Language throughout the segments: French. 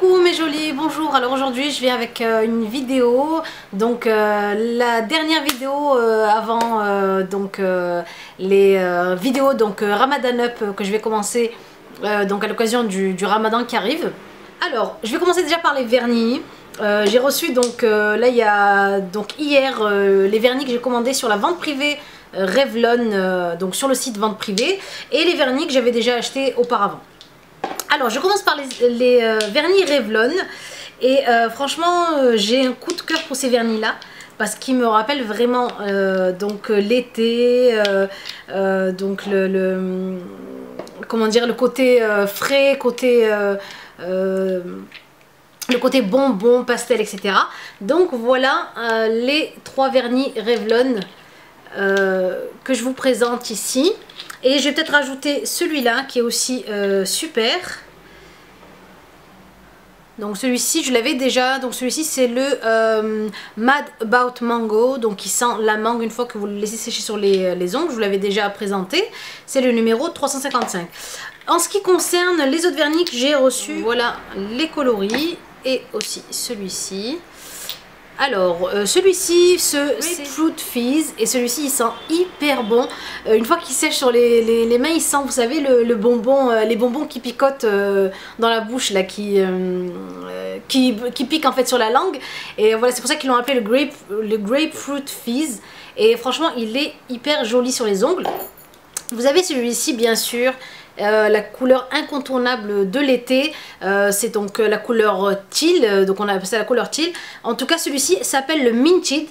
Coucou mes jolies, bonjour. Alors aujourd'hui je viens avec une vidéo, donc la dernière vidéo avant les vidéos Ramadan Up que je vais commencer donc à l'occasion du Ramadan qui arrive. Alors je vais commencer déjà par les vernis. J'ai reçu donc là il y a donc hier les vernis que j'ai commandés sur la vente privée Revlon, donc sur le site vente privée, et les vernis que j'avais déjà achetés auparavant. Alors je commence par les vernis Revlon et franchement j'ai un coup de cœur pour ces vernis là parce qu'ils me rappellent vraiment donc l'été, donc comment dire, le côté frais, le côté bonbon, pastel, etc. Donc voilà les trois vernis Revlon que je vous présente ici. Et je vais peut-être rajouter celui-là qui est aussi super. Donc celui-ci je l'avais déjà, donc celui-ci c'est le Mad About Mango, donc il sent la mangue une fois que vous le laissez sécher sur les ongles, je vous l'avais déjà présenté, c'est le numéro 355. En ce qui concerne les autres vernis que j'ai reçus, voilà les coloris et aussi celui-ci. Alors celui-ci c'est Fruit Fizz et celui-ci il sent hyper bon. Une fois qu'il sèche sur les mains, il sent, vous savez, le bonbon, les bonbons qui picotent dans la bouche là, qui piquent en fait sur la langue. Et voilà, c'est pour ça qu'ils l'ont appelé le Grapefruit Fizz. Et franchement il est hyper joli sur les ongles. Vous avez celui-ci bien sûr, la couleur incontournable de l'été, c'est donc la couleur teal, donc on appelle ça la couleur teal. En tout cas celui-ci s'appelle le Minted,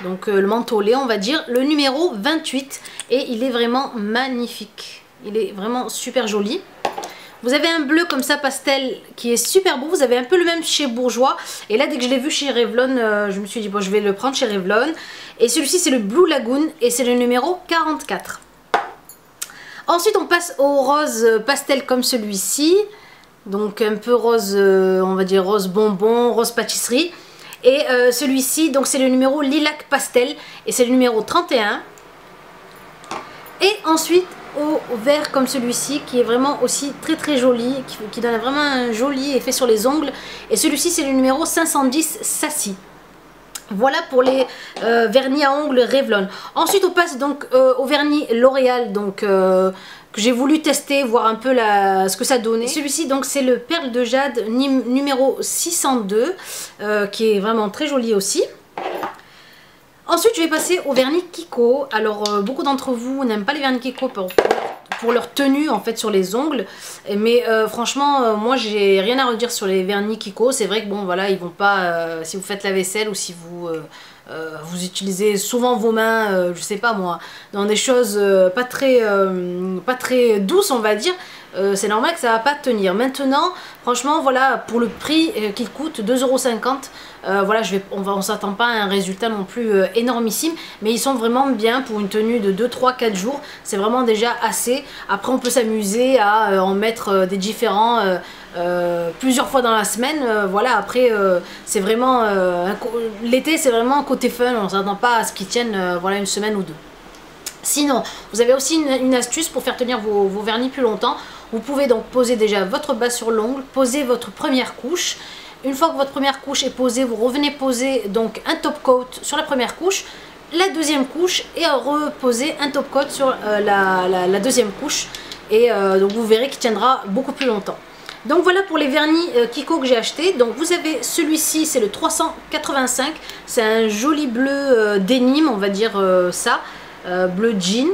donc le mentholé on va dire, le numéro 28, et il est vraiment magnifique, il est vraiment super joli. Vous avez un bleu comme ça pastel qui est super beau, vous avez un peu le même chez Bourjois, et là dès que je l'ai vu chez Revlon, je me suis dit bon je vais le prendre chez Revlon. Et celui-ci c'est le Blue Lagoon et c'est le numéro 44. Ensuite on passe au rose pastel comme celui-ci, donc un peu rose, on va dire rose bonbon, rose pâtisserie. Et celui-ci donc c'est le numéro lilac pastel et c'est le numéro 31. Et ensuite au vert comme celui-ci qui est vraiment aussi très joli, qui donne vraiment un joli effet sur les ongles. Et celui-ci c'est le numéro 510 Sassy. Voilà pour les vernis à ongles Revlon. Ensuite on passe donc au vernis L'Oréal, donc que j'ai voulu tester, voir un peu ce que ça donnait. Celui-ci donc c'est le Perle de Jade numéro 602 qui est vraiment très joli aussi. Ensuite je vais passer au vernis Kiko. Alors beaucoup d'entre vous n'aiment pas les vernis Kiko pour leur tenue en fait sur les ongles, mais franchement moi j'ai rien à redire sur les vernis Kiko. C'est vrai que bon voilà, ils vont pas si vous faites la vaisselle ou si vous utilisez souvent vos mains, je sais pas moi, dans des choses pas très douces on va dire, c'est normal que ça va pas tenir. Maintenant franchement voilà, pour le prix qu'il coûte 2,50 €, voilà, on s'attend pas à un résultat non plus énormissime, mais ils sont vraiment bien pour une tenue de 2, 3, 4 jours, c'est vraiment déjà assez. Après on peut s'amuser à en mettre des différents plusieurs fois dans la semaine, voilà. Après c'est vraiment l'été, c'est vraiment côté fun, on s'attend pas à ce qu'ils tiennent voilà une semaine ou deux. Sinon vous avez aussi une astuce pour faire tenir vos vernis plus longtemps. Vous pouvez donc poser déjà votre base sur l'ongle, poser votre première couche. Une fois que votre première couche est posée, vous revenez poser donc un top coat sur la première couche, la deuxième couche, et reposer un top coat sur la deuxième couche, et donc vous verrez qu'il tiendra beaucoup plus longtemps. Donc voilà pour les vernis Kiko que j'ai acheté. Donc vous avez celui-ci, c'est le 385, c'est un joli bleu denim on va dire ça, bleu jean,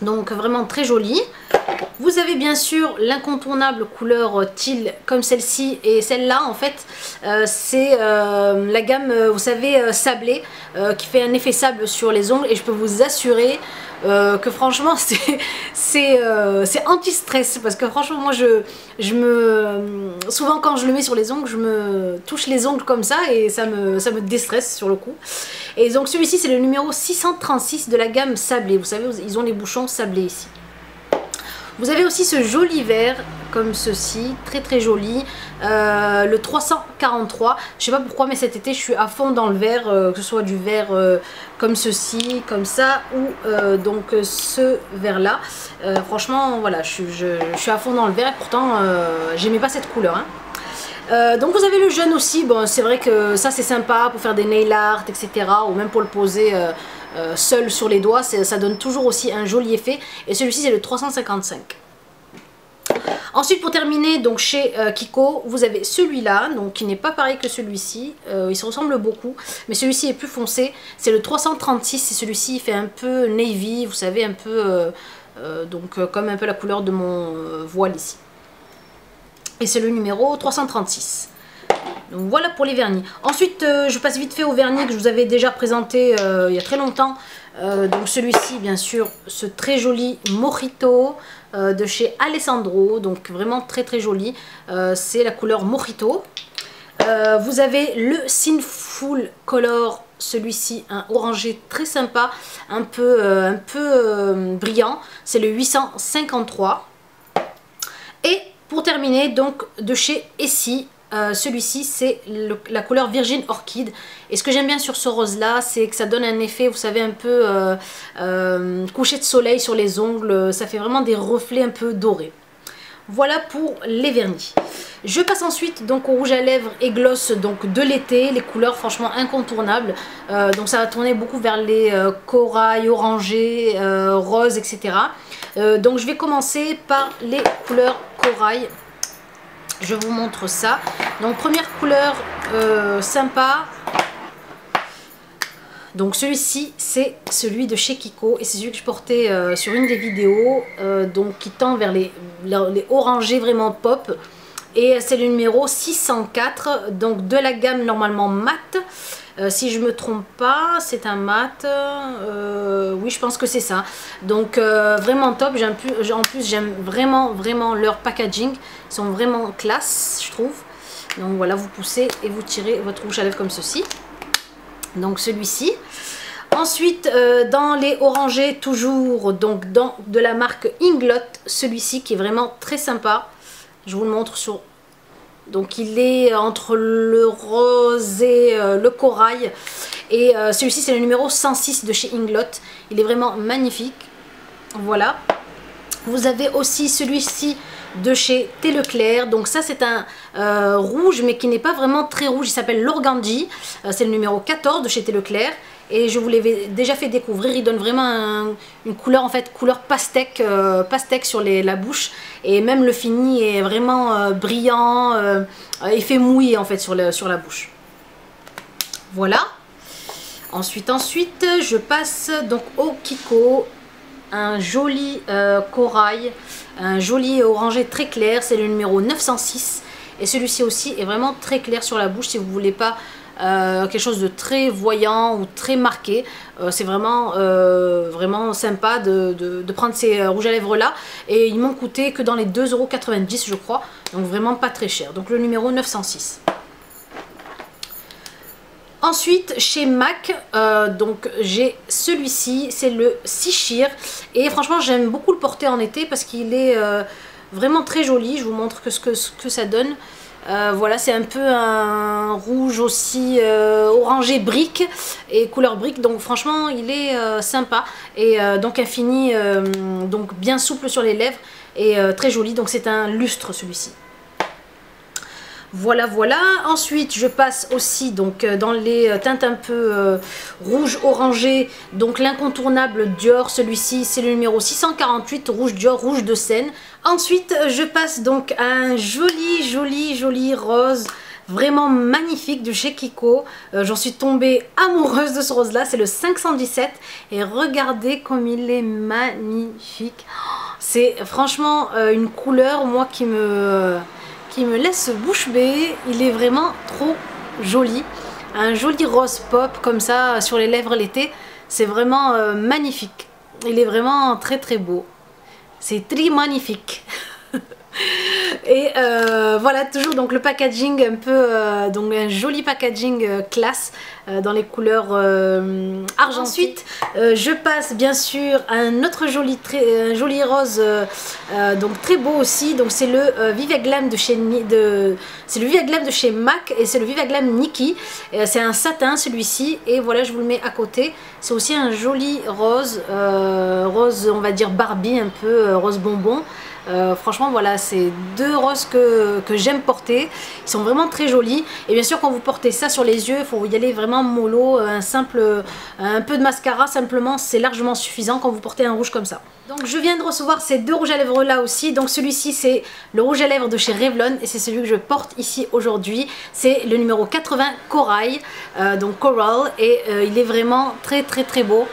donc vraiment très joli. Vous avez bien sûr l'incontournable couleur teal comme celle-ci, et celle-là en fait c'est la gamme vous savez sablé, qui fait un effet sable sur les ongles, et je peux vous assurer que franchement c'est anti-stress, parce que franchement moi souvent quand je le mets sur les ongles, je me touche les ongles comme ça et ça me déstresse sur le coup. Et donc celui-ci c'est le numéro 636 de la gamme sablé, vous savez ils ont les bouchons sablés ici. Vous avez aussi ce joli vert comme ceci, très joli, le 343. Je sais pas pourquoi, mais cet été je suis à fond dans le vert, que ce soit du vert comme ceci, comme ça, ou donc ce vert là. Franchement voilà, je suis à fond dans le vert, et pourtant j'aimais pas cette couleur, hein. Donc vous avez le jaune aussi, bon c'est vrai que ça c'est sympa pour faire des nail art, etc. Ou même pour le poser seul sur les doigts, ça donne toujours aussi un joli effet. Et celui-ci c'est le 355. Ensuite pour terminer, donc chez Kiko, vous avez celui-là, donc qui n'est pas pareil que celui-ci, il se ressemble beaucoup, mais celui-ci est plus foncé, c'est le 336, et celui-ci il fait un peu navy, vous savez, un peu, comme un peu la couleur de mon voile ici. Et c'est le numéro 336. Donc voilà pour les vernis. Ensuite, je passe vite fait au vernis que je vous avais déjà présenté il y a très longtemps. Donc celui-ci, bien sûr, ce très joli Mojito de chez Alessandro. Donc vraiment très très joli. C'est la couleur Mojito. Vous avez le Sinful Color, celui-ci, un orangé très sympa, un peu brillant. C'est le 853. Et pour terminer, donc de chez Essie. Celui-ci c'est la couleur Virgin Orchid, et ce que j'aime bien sur ce rose là, c'est que ça donne un effet, vous savez, un peu coucher de soleil sur les ongles, ça fait vraiment des reflets un peu dorés. Voilà pour les vernis. Je passe ensuite donc au rouge à lèvres et gloss donc de l'été, les couleurs franchement incontournables. Donc ça va tourner beaucoup vers les corail, orangé, rose, etc. Donc je vais commencer par les couleurs corail. Je vous montre ça. Donc première couleur sympa. Donc celui-ci c'est celui de chez Kiko et c'est celui que je portais sur une des vidéos, donc qui tend vers les orangés vraiment pop. Et c'est le numéro 604, donc de la gamme normalement mat. Si je me trompe pas, c'est un mat. Oui, je pense que c'est ça. Donc vraiment top. En plus, j'aime vraiment leur packaging. Ils sont vraiment classe, je trouve. Donc voilà, vous poussez et vous tirez votre rouge à lèvres comme ceci. Donc celui-ci. Ensuite, dans les orangés, toujours donc de la marque Inglot, celui-ci qui est vraiment très sympa. Je vous le montre sur... Donc il est entre le rose et le corail. Et celui-ci c'est le numéro 106 de chez Inglot. Il est vraiment magnifique. Voilà. Vous avez aussi celui-ci de chez Thé Leclerc. Donc ça c'est un rouge mais qui n'est pas vraiment très rouge. Il s'appelle l'Organdie. C'est le numéro 14 de chez Thé Leclerc. Et je vous l'avais déjà fait découvrir, il donne vraiment une couleur, en fait, couleur pastèque, sur la bouche. Et même le fini est vraiment brillant, effet mouillé en fait sur la bouche. Voilà. Ensuite, je passe donc au Kiko. Un joli corail, un joli orangé très clair, c'est le numéro 906. Et celui-ci aussi est vraiment très clair sur la bouche si vous ne voulez pas... quelque chose de très voyant ou très marqué. C'est vraiment sympa de prendre ces rouges à lèvres là, et ils m'ont coûté que dans les 2,90 € je crois, donc vraiment pas très cher. Donc le numéro 906. Ensuite chez MAC, donc j'ai celui-ci, c'est le Sichir, et franchement j'aime beaucoup le porter en été parce qu'il est vraiment très joli. Je vous montre ce que ça donne. Voilà, c'est un peu un rouge aussi orangé brique et couleur brique, donc franchement il est sympa, et donc un fini donc bien souple sur les lèvres et très joli. Donc c'est un lustre celui-ci. Voilà. Ensuite je passe aussi donc dans les teintes un peu rouge orangé, donc l'incontournable Dior. Celui-ci c'est le numéro 648, rouge Dior, rouge de Seine. Ensuite je passe donc à un joli rose vraiment magnifique de chez Kiko. J'en suis tombée amoureuse de ce rose là, c'est le 517, et regardez comme il est magnifique. C'est franchement une couleur, moi, qui me laisse bouche bée. Il est vraiment trop joli, un joli rose pop comme ça sur les lèvres l'été, c'est vraiment magnifique. Il est vraiment très beau, c'est très magnifique. Et voilà, toujours donc le packaging un peu donc un joli packaging classe dans les couleurs argentées. Ensuite je passe bien sûr à un autre un joli rose donc très beau aussi. Donc c'est le Viva Glam de chez MAC, et c'est le Viva Glam Nikki. C'est un satin celui-ci, et voilà, je vous le mets à côté. C'est aussi un joli rose, rose on va dire Barbie, un peu rose bonbon. Franchement voilà, c'est deux roses que j'aime porter. Ils sont vraiment très jolis. Et bien sûr quand vous portez ça sur les yeux, il faut y aller vraiment mollo. Un peu de mascara simplement, c'est largement suffisant quand vous portez un rouge comme ça. Donc je viens de recevoir ces deux rouges à lèvres là aussi. Donc celui-ci c'est le rouge à lèvres de chez Revlon et c'est celui que je porte ici aujourd'hui. C'est le numéro 80 Corail, donc Coral, et il est vraiment très beau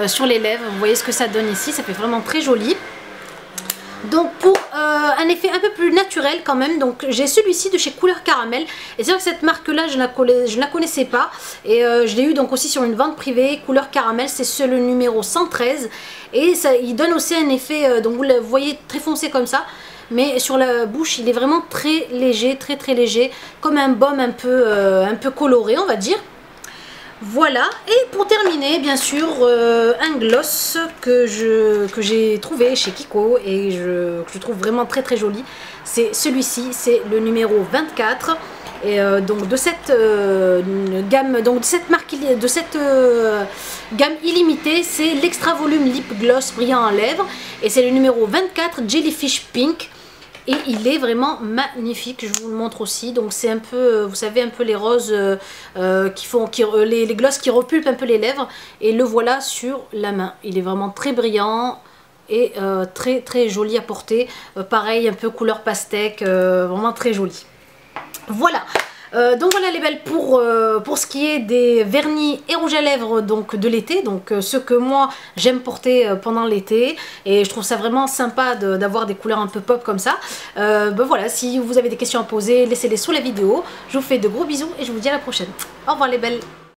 sur les lèvres. Vous voyez ce que ça donne ici, ça fait vraiment très joli. Donc pour un effet un peu plus naturel quand même, donc j'ai celui-ci de chez Couleur Caramel. Et c'est vrai que cette marque là je ne la connaissais pas. Et je l'ai eu donc aussi sur une vente privée. Couleur Caramel, c'est le numéro 113. Et ça, il donne aussi un effet, donc vous le voyez très foncé comme ça. Mais sur la bouche il est vraiment très léger, très léger. Comme un baume un peu coloré on va dire. Voilà, et pour terminer, bien sûr, un gloss que j'ai trouvé chez Kiko et que je trouve vraiment très joli. C'est celui-ci, c'est le numéro 24. Et donc de cette gamme, donc de cette gamme illimitée, c'est l'extra volume lip gloss brillant à lèvres. Et c'est le numéro 24 Jellyfish Pink. Et il est vraiment magnifique, je vous le montre aussi. Donc c'est un peu, vous savez, un peu les roses les glosses qui repulpent un peu les lèvres. Et le voilà sur la main. Il est vraiment très brillant et très joli à porter. Pareil, un peu couleur pastèque, vraiment très joli. Voilà. Donc voilà les belles pour ce qui est des vernis et rouges à lèvres donc de l'été, donc ceux que moi j'aime porter pendant l'été, et je trouve ça vraiment sympa d'avoir des couleurs un peu pop comme ça. Ben voilà, si vous avez des questions à poser, laissez-les sous la vidéo. Je vous fais de gros bisous et je vous dis à la prochaine. Au revoir les belles.